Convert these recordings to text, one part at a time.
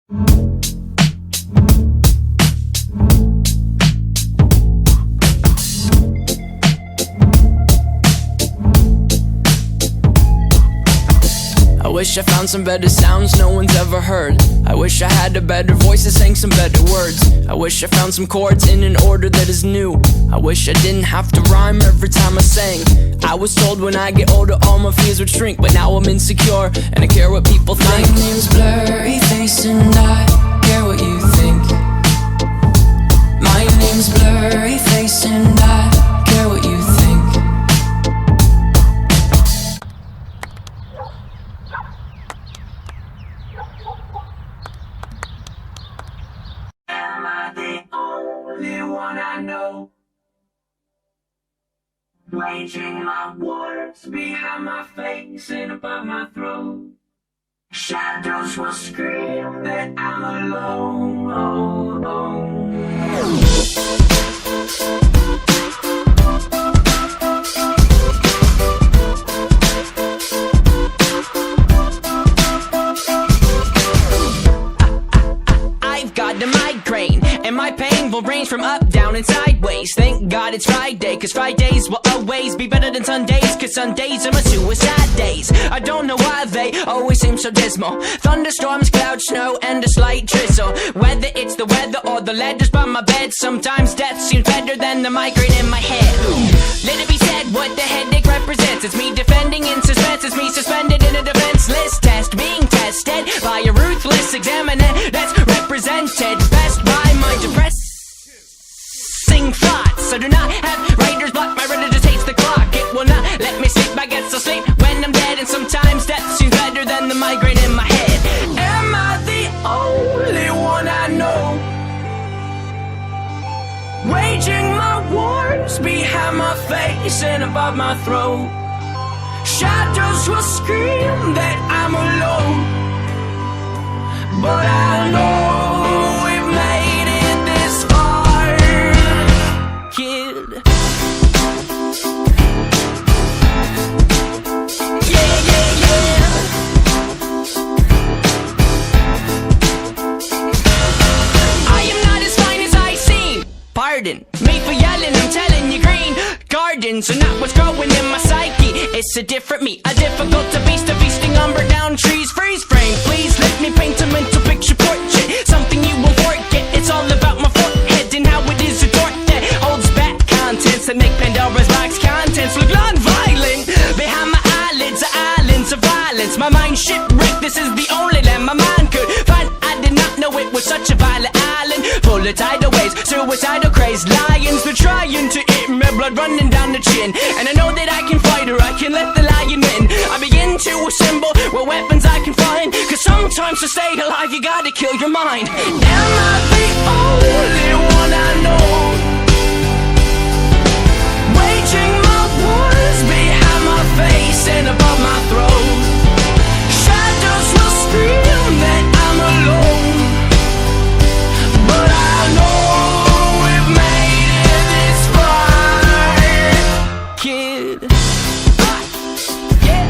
I wish I found some better sounds no one's ever heard. I wish I had a better voice and sang some better words. I wish I found some chords in an order that is new. I wish I didn't have to rhyme every time I sang. I was told when I get older all my fears would shrink, but now I'm insecure and I care what people think. My name's Blurryface and I care what you think. My name's Blurryface and I care what you think. Am I the only one I know? Waging my wars behind my face and above my throat. Shadows will scream that I'm alone. I've got a migraine, and my pain will range from up, down, and sideways. Thank God it's Friday, cause Fridays will always be better than Sundays, cause Sundays are my suicide days. I don't know why they always seem so dismal. Thunderstorms, clouds, snow, and a slight drizzle. Whether it's the weather or the letters by my bed, sometimes death seems better than the migraine in my head. Let it be said what the headache represents. It's me defending in suspense, it's me suspended in a defenseless test, being tested by a ruthless examiner that's represented best by my depressing thoughts. I do not have writer's block, my reader just hates the clock. It will not let me sleep, I guess I'll sleep when I'm dead. And sometimes death seems better than the migraine in my head. Am I the only one I know? Waging my wars behind my face and above my throat. Shadows will scream that I'm alone, but I know we've made it this far, Kid, yeah, yeah, yeah. I am not as fine as I seem. Pardon me for yelling, I'm telling you, green gardens are not what's growing in my psyche. It's a different me, a difficult to beast, a feasting on burnt down trees. Freeze frame, please let me paint a mental picture portrait, something you won't forget. It's all about my forehead and how it is a door that holds back contents that make Pandora's box contents look non-violent. Behind my eyelids are islands of violence. My mind shipwrecked, this is the only land my mind could find. I did not know it was such a violent island, full of tidal waves, suicidal crazed lions. They're trying to eat me, blood running down the chin. And I know that I can fight or I can let the lion win. I begin to assemble what weapons I can find, cause sometimes to stay alive you gotta kill your mind. Am I the only one I know? Waging my wars behind my face and above my throat. Shadows will scream that I'm alone, but I know we've made it this far, Kid, yeah.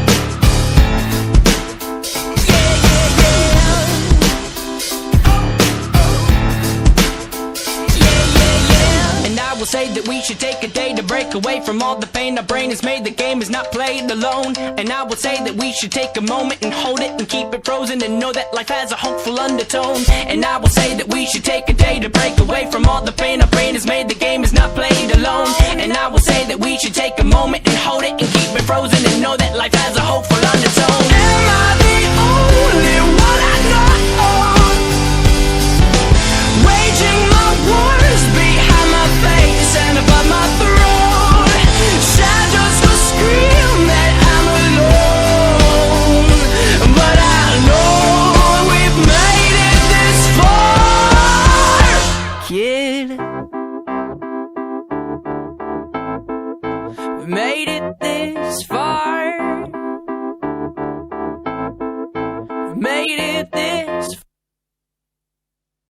Yeah, yeah, yeah. Yeah, yeah, yeah. and I will say that we should take a day to break away from all the pain our brain has made. The game is not played alone. And I will say that we should take a moment and hold it and keep it frozen and know that life has a hopeful undertone. And I will say that we should take a day to break away from all the pain our brain has made. The game is not played alone. And I will say that we should take a moment and hold it and keep it frozen and know that life has a hopeful undertone. Am I the only one I know? Waging my wars behind my face and above my throat. Shadows will scream that I'm alone, but I know we've made it this far, Kid, we made it this